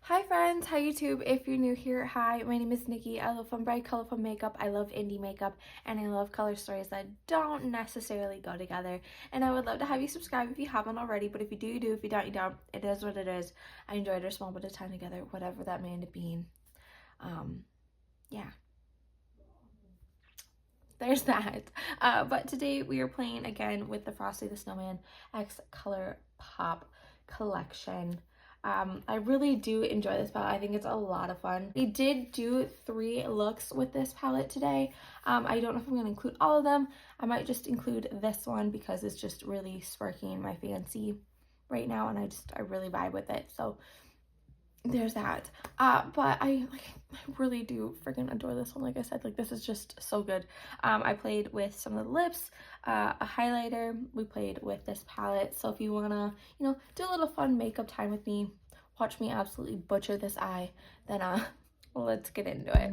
Hi friends, hi YouTube. If you're new here, hi, my name is Nikki. I love fun, bright, colorful makeup. I love indie makeup, and I love color stories that don't necessarily go together. And I would love to have you subscribe if you haven't already, but if you do, you do. If you don't, you don't. It is what it is. I enjoyed our small bit of time together, whatever that may end up being. Um, yeah, there's that. But today we are playing again with the Frosty the Snowman X Colourpop collection. I really do enjoy this palette. I think it's a lot of fun. We did do 3 looks with this palette today. I don't know if I'm going to include all of them. I might just include this one because it's just really sparking my fancy right now, and I really vibe with it. So there's that. But I really do freaking adore this one. Like I said, like this is just so good. I played with some of the lips, a highlighter. We played with this palette. So if you wanna, do a little fun makeup time with me, watch me absolutely butcher this eye, then let's get into it.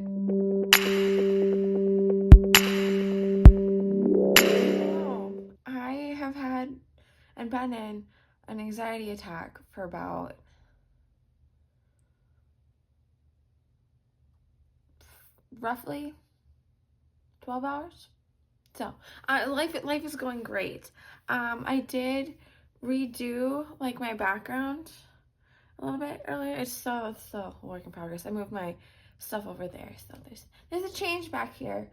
Oh, I have had and been in an anxiety attack for about roughly 12 hours. So, life is going great. I did redo like my background a little bit earlier. It's still a work in progress. I moved my stuff over there, so there's a change back here.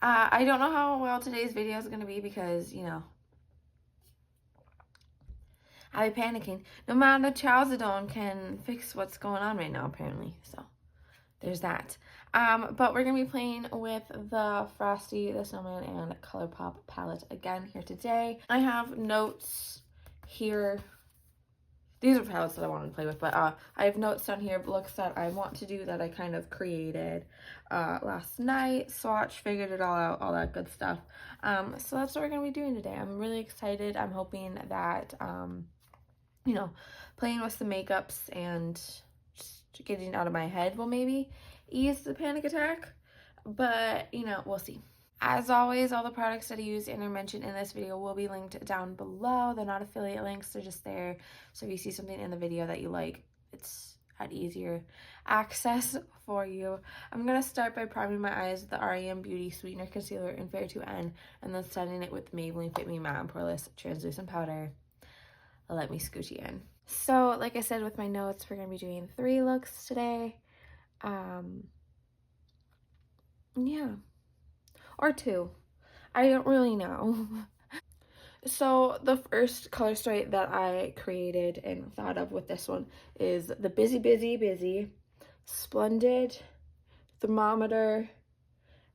I don't know how well today's video is gonna be because I'll be panicking. No matter Chalcedone can fix what's going on right now, apparently. So there's that. But we're gonna be playing with the Frosty the Snowman and Colourpop palette again here today. I have notes here. These are palettes that I wanted to play with, but I have notes down here of looks that I want to do that I kind of created last night, swatched, figured it all out, all that good stuff. So that's what we're gonna be doing today. I'm really excited. I'm hoping that playing with some makeups and just getting out of my head will maybe ease the panic attack, but we'll see. As always, all the products that I use and are mentioned in this video will be linked down below. They're not affiliate links, they're just there. So if you see something in the video that you like, it's at easier access for you. I'm going to start by priming my eyes with the REM Beauty Sweetener Concealer in Fair 2N, and then setting it with Maybelline Fit Me Matte and Poreless Translucent Powder. Let me scooch you in. So, like I said with my notes, we're going to be doing 3 looks today. Yeah. Or 2. I don't really know. So the first color story that I created and thought of with this one is the Busy, Busy, Busy, Splendid, Thermometer,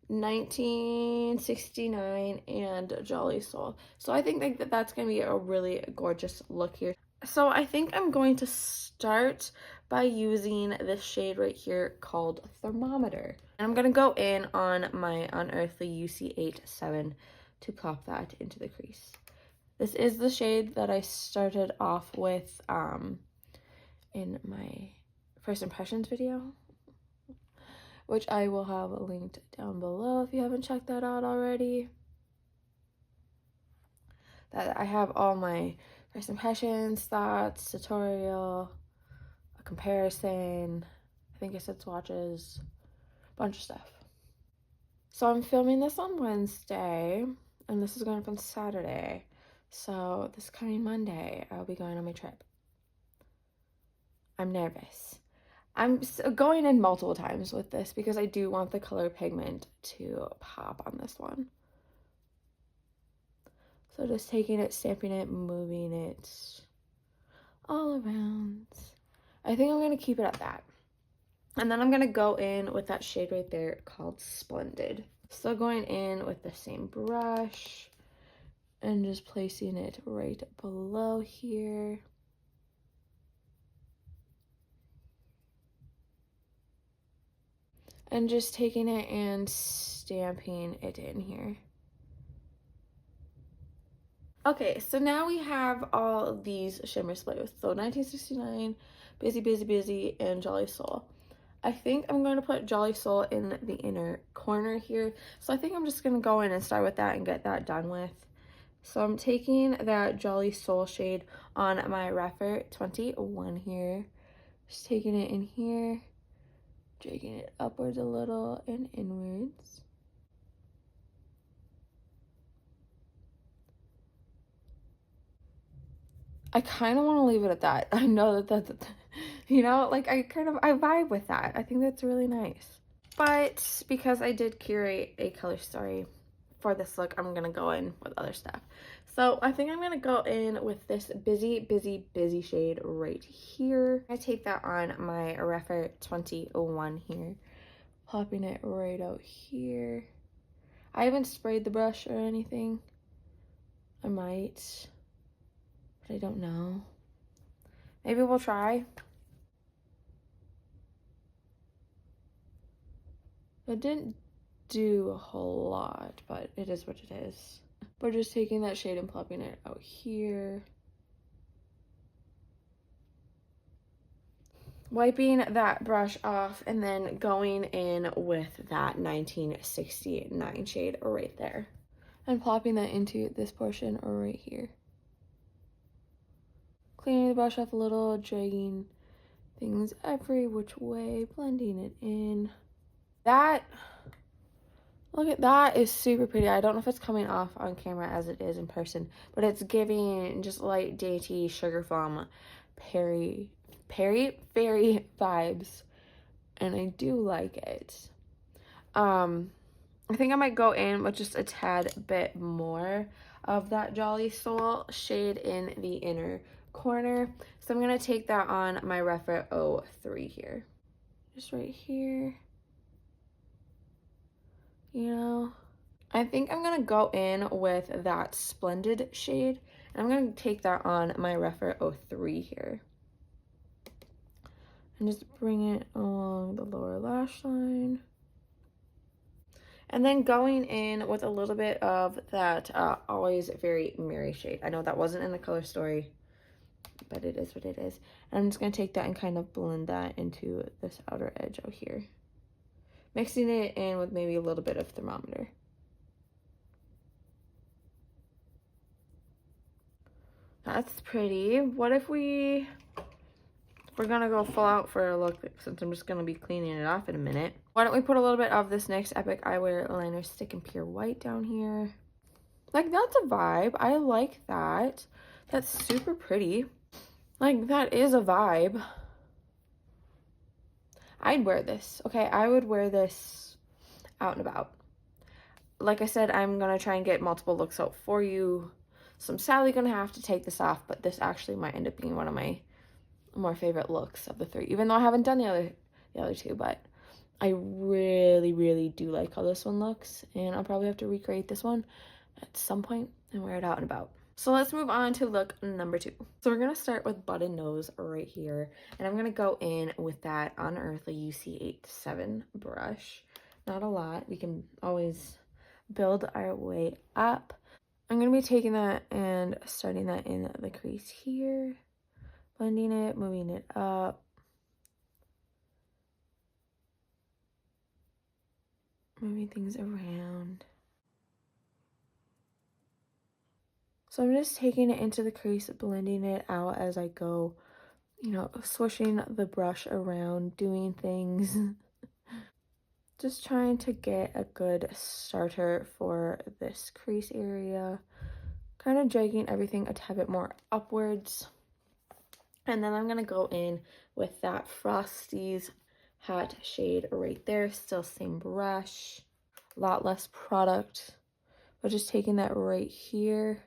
1969, and Jolly Soul. So I think that that's going to be a really gorgeous look here. So I think I'm going to start by using this shade right here called Thermometer. And I'm going to go in on my Unearthly UC87 to pop that into the crease. This is the shade that I started off with in my first impressions video, which I will have linked down below if you haven't checked that out already. That I have all my first impressions, thoughts, tutorial, a comparison, I think I said swatches, a bunch of stuff. So I'm filming this on Wednesday, and this is going up on Saturday. So this coming Monday, I'll be going on my trip. I'm nervous. I'm going in multiple times with this because I do want the color pigment to pop on this one. So just taking it, stamping it, moving it all around. I think I'm going to keep it at that. And then I'm going to go in with that shade right there called Splendid. Still going in with the same brush and just placing it right below here. And just taking it and stamping it in here. Okay, so now we have all of these shimmers to play with. So 1969, Busy, Busy, Busy, and Jolly Soul. I think I'm going to put Jolly Soul in the inner corner here. So I think I'm just going to go in and start with that and get that done with. So I'm taking that Jolly Soul shade on my Refer 21 here, Just taking it in here, dragging it upwards a little and inwards. I kind of want to leave it at that. I know that you know, like I vibe with that. I think that's really nice. But because I did curate a color story for this look, I'm going to go in with other stuff. So I think I'm going to go in with this busy shade right here. I take that on my Refer 2001 here, popping it right out here. I haven't sprayed the brush or anything. I might, but I don't know. Maybe we'll try. It didn't do a whole lot, but it is what it is. We're just taking that shade and plopping it out here. Wiping that brush off and then going in with that 1969 shade right there. And plopping that into this portion right here. Cleaning the brush off a little, dragging things every which way, blending it in. That, look at that, is super pretty. I don't know if it's coming off on camera as it is in person, but it's giving just light, dainty, sugar foam, fairy vibes, and I do like it. I think I might go in with just a tad bit more of that Jolly Soul shade in the inner corner. So I'm going to take that on my Refer 03 here. Just right here. You know, I think I'm going to go in with that Splendid shade. And I'm going to take that on my Refer 03 here. And just bring it along the lower lash line. And then going in with a little bit of that Always Very Merry shade. I know that wasn't in the color story, but it is what it is. And I'm just going to take that and kind of blend that into this outer edge out here. Mixing it in with maybe a little bit of thermometer. That's pretty. What if we're gonna go full out for a look, since I'm just gonna be cleaning it off in a minute. Why don't we put a little bit of this NYX Epic Eyewear Liner Stick in Pure White down here. Like, that's a vibe. I like that. That's super pretty. Like, that is a vibe. I'd wear this, okay? I would wear this out and about. Like I said, I'm gonna try and get multiple looks out for you. So I'm sadly gonna have to take this off, but this actually might end up being one of my more favorite looks of the three, even though I haven't done the other two, but I really do like how this one looks, and I'll probably have to recreate this one at some point and wear it out and about. So let's move on to look number 2. So we're gonna start with button nose right here, and I'm gonna go in with that Unearthly UC87 brush. Not a lot, we can always build our way up. I'm gonna be taking that and starting that in the crease here. Blending it, moving it up. Moving things around. So I'm just taking it into the crease, blending it out as I go, you know, swishing the brush around, doing things. Just trying to get a good starter for this crease area. Kind of dragging everything a tad bit more upwards. And then I'm going to go in with that Frosty's hat shade right there. Still same brush. A lot less product. But just taking that right here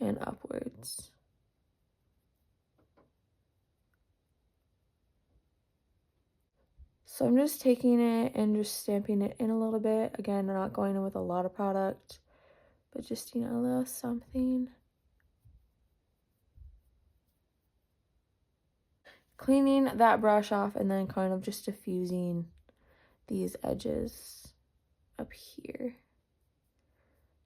and upwards. So I'm just taking it and just stamping it in a little bit. Again, I'm not going in with a lot of product, but just, you know, a little something. Cleaning that brush off and then kind of just diffusing these edges up here.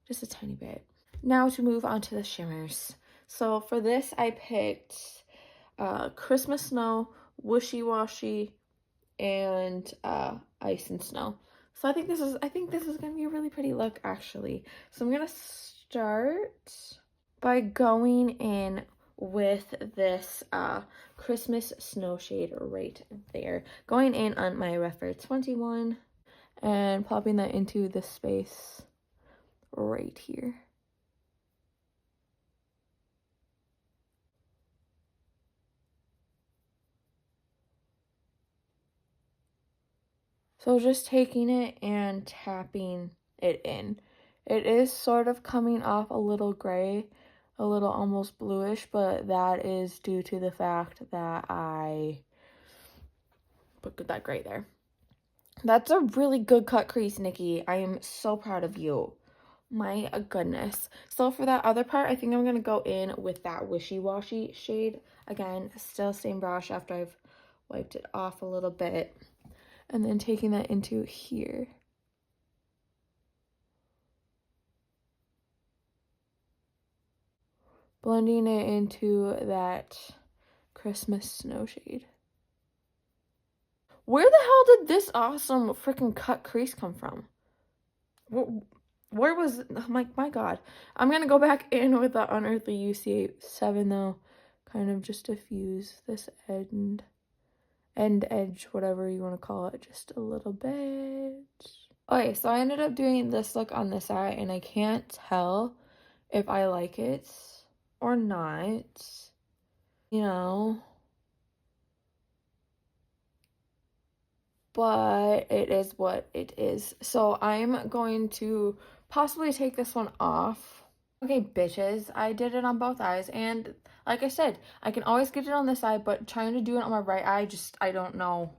Just a tiny bit. Now to move on to the shimmers. So for this, I picked Christmas Snow, Wishy Washy, and Ice and Snow. So I think this is gonna be a really pretty look, actually. So I'm gonna start by going in with this Christmas snow shade right there. Going in on my Refer 21 and popping that into the space right here. So just taking it and tapping it in. It is sort of coming off a little gray, a little almost bluish, but that is due to the fact that I put that gray there. That's a really good cut crease, Nikki. I am so proud of you. My goodness. So for that other part, I think I'm going to go in with that wishy-washy shade. Again, still same brush after I've wiped it off a little bit. And then taking that into here. Blending it into that Christmas snow shade. Where the hell did this awesome freaking cut crease come from? Where was, my God. I'm going to go back in with the Unearthly UC7 though. Kind of just diffuse this end edge, whatever you want to call it, just a little bit. Okay, so I ended up doing this look on this eye, and I can't tell if I like it or not, you know, but it is what it is. So I'm going to possibly take this one off. Okay, bitches, I did it on both eyes, and like I said, I can always get it on this eye, but trying to do it on my right eye, I don't know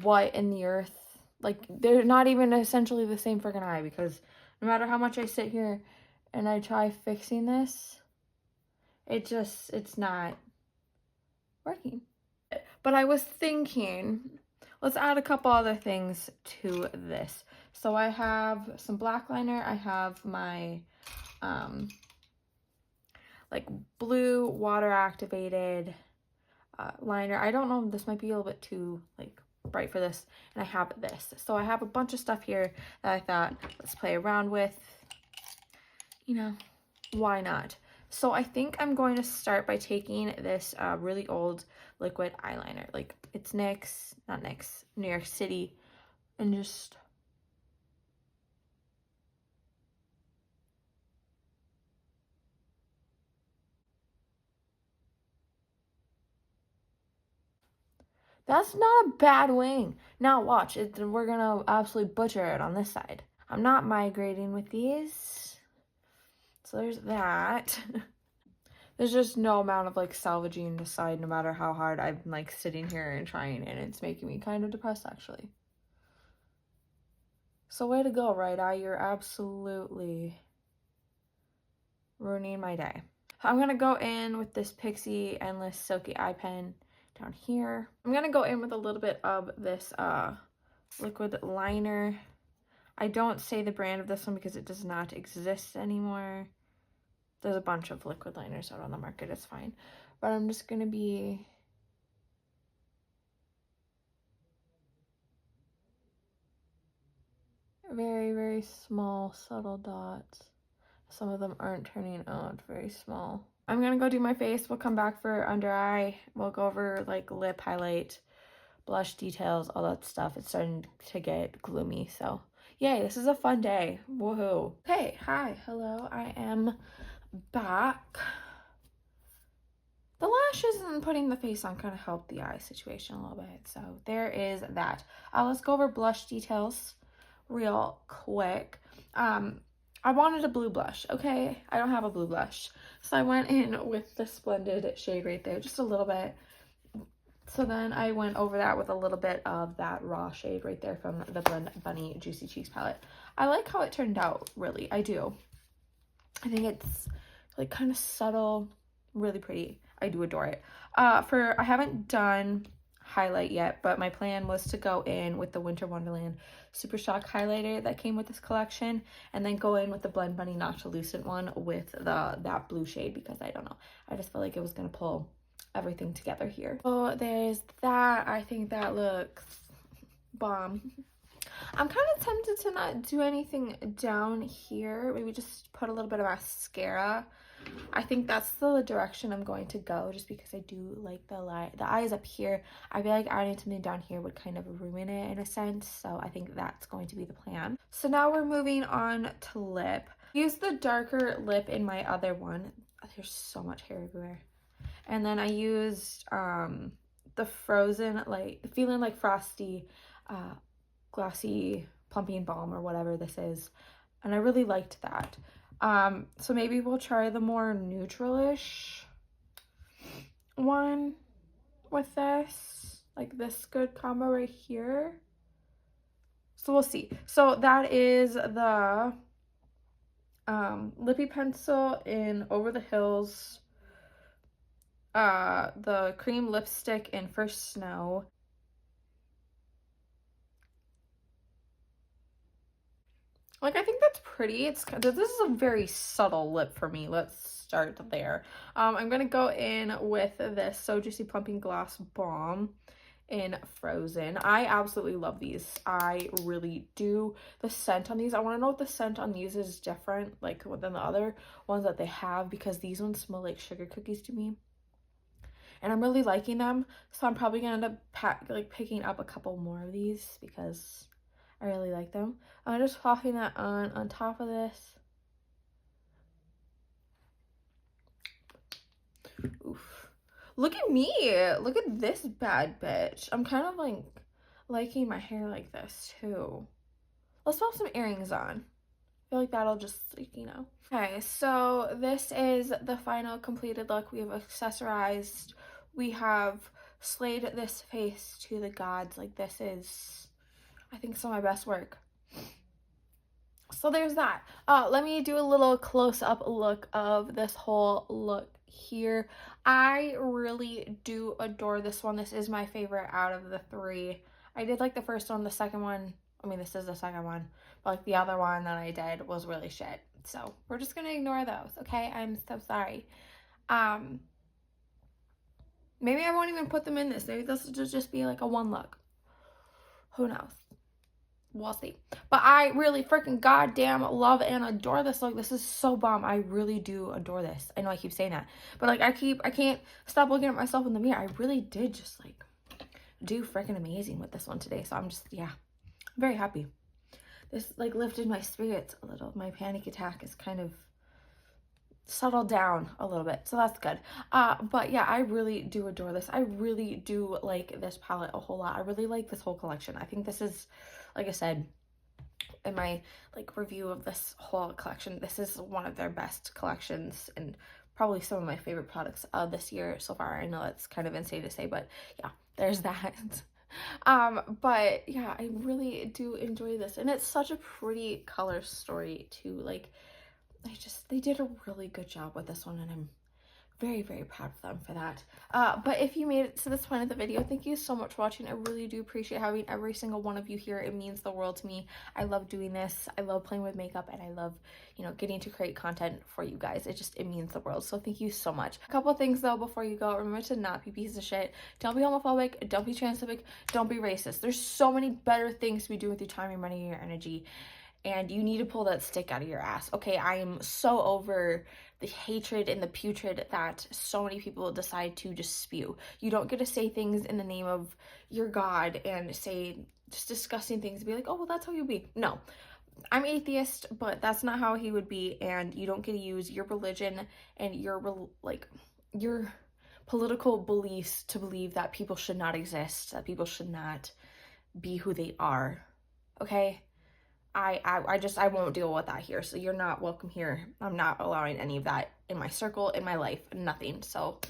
what in the earth. Like, they're not even essentially the same freaking eye, because no matter how much I sit here and I try fixing this, it's not working. But I was thinking, let's add a couple other things to this. So I have some black liner. I have my like blue water activated liner. I don't know, this might be a little bit too like bright for this, and I have this. So I have a bunch of stuff here that I thought, let's play around with, you know, why not? So I think I'm going to start by taking this really old liquid eyeliner, like it's New York City, and just that's not a bad wing. Now watch it. We're gonna absolutely butcher it on this side. I'm not migrating with these, so there's that. There's just no amount of like salvaging the side, no matter how hard I'm like sitting here and trying, and it's making me kind of depressed actually. So way to go, right eye. You're absolutely ruining my day. I'm gonna go in with this Pixie Endless Silky Eye Pen down here. I'm gonna go in with a little bit of this liquid liner. I don't say the brand of this one because it does not exist anymore. There's a bunch of liquid liners out on the market, it's fine. But I'm just gonna be very, very small, subtle dots. Some of them aren't turning out very small. I'm gonna go do my face. We'll come back for under eye. We'll go over like lip highlight, blush details, all that stuff. It's starting to get gloomy, so yay, this is a fun day. Woohoo. Okay, hi, hello, I am back. The lashes and putting the face on kind of helped the eye situation a little bit, so there is that. Let's go over blush details real quick. I wanted a blue blush, okay? I don't have a blue blush. So I went in with the Splendid shade right there, just a little bit. So then I went over that with a little bit of that raw shade right there from the Blend Bunny Juicy Cheeks palette. I like how it turned out, really. I do. I think it's like kind of subtle, really pretty. I do adore it. I haven't done highlight yet, but my plan was to go in with the Winter Wonderland Super Shock highlighter that came with this collection, and then go in with the Blend Bunny Noctilucent one with that blue shade, because I don't know, I just felt like it was gonna pull everything together here. So there's that. I think that looks bomb. I'm kind of tempted to not do anything down here, maybe just put a little bit of mascara I think that's the direction I'm going to go, just because I do like the eyes up here. I feel like adding something down here would kind of ruin it in a sense, so I think that's going to be the plan. So now we're moving on to lip. Use the darker lip in my other one. There's so much hair everywhere. And then I used the Frozen, like Feeling Like Frosty glossy plumping balm, or whatever this is, and I really liked that. So maybe we'll try the more neutral-ish one with this, like this good combo right here. So we'll see. So that is the lippy pencil in Over the Hills, the cream lipstick in First Snow, like, I think that's pretty. This is a very subtle lip for me. Let's start there. I'm gonna go in with this So Juicy Plumping Gloss Balm in Frozen. I absolutely love these. I really do. The scent on these, I want to know what the scent on these is different, like, than the other ones that they have, because these ones smell like sugar cookies to me. And I'm really liking them, so I'm probably gonna end up picking up a couple more of these because I really like them. I'm just popping that on top of this. Oof. Look at me. Look at this bad bitch. I'm kind of like liking my hair like this too. Let's pop some earrings on. I feel like that'll just, like, you know. Okay, so this is the final completed look. We have accessorized. We have slayed this face to the gods. Like, this is, I think, some of my best work. So there's that. Let me do a little close-up look of this whole look here. I really do adore this one. This is my favorite out of the three. I did like the first one. The second one, I mean, this is the second one, but like the other one that I did was really shit. So we're just gonna ignore those, okay? I'm so sorry. Maybe I won't even put them in this. Maybe this will just be like a one look. Who knows? We'll see. But I really freaking goddamn love and adore this look. This is so bomb. I really do adore this. I know I keep saying that, but like I can't stop looking at myself in the mirror. I really did just like do freaking amazing with this one today. So I'm just, yeah, I'm very happy. This like lifted my spirits a little. My panic attack is kind of settled down a little bit, so that's good. But yeah, I really do adore this. I really do like this palette a whole lot. I really like this whole collection. I think this is, like I said in my like review of this whole collection, this is one of their best collections and probably some of my favorite products of this year so far. I know that's kind of insane to say, but yeah, there's that. But yeah, I really do enjoy this, and it's such a pretty color story too. Like, they did a really good job with this one, and I'm very, very proud of them for that. But if you made it to this point of the video, thank you so much for watching. I really do appreciate having every single one of you here. It means the world to me. I love doing this. I love playing with makeup, and I love, you know, getting to create content for you guys. It means the world. So thank you so much. A couple things though before you go. Remember to not be pieces of shit. Don't be homophobic. Don't be transphobic. Don't be racist. There's so many better things to be doing with your time, your money, and your energy. And you need to pull that stick out of your ass. Okay, I am so over the hatred and the putrid that so many people decide to just spew. You don't get to say things in the name of your God and say just disgusting things and be like, oh, well, that's how you be. No, I'm atheist, but that's not how he would be. And you don't get to use your religion and your political beliefs to believe that people should not exist, that people should not be who they are. Okay? I won't deal with that here. So you're not welcome here. I'm not allowing any of that in my circle, in my life, nothing. So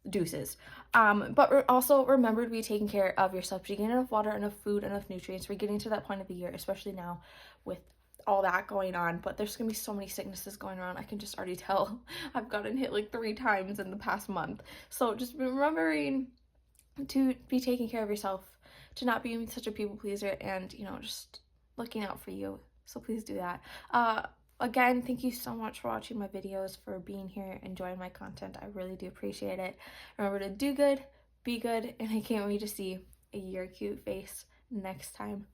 deuces. But also remember to be taking care of yourself. To get enough water, enough food, enough nutrients. We're getting to that point of the year, especially now with all that going on. But there's gonna be so many sicknesses going around. I can just already tell. I've gotten hit like 3 times in the past month. So just remembering to be taking care of yourself, to not be such a people pleaser, and, you know, just looking out for you. So please do that. Again, thank you so much for watching my videos, for being here, enjoying my content. I really do appreciate it. Remember to do good, be good, and I can't wait to see your cute face next time.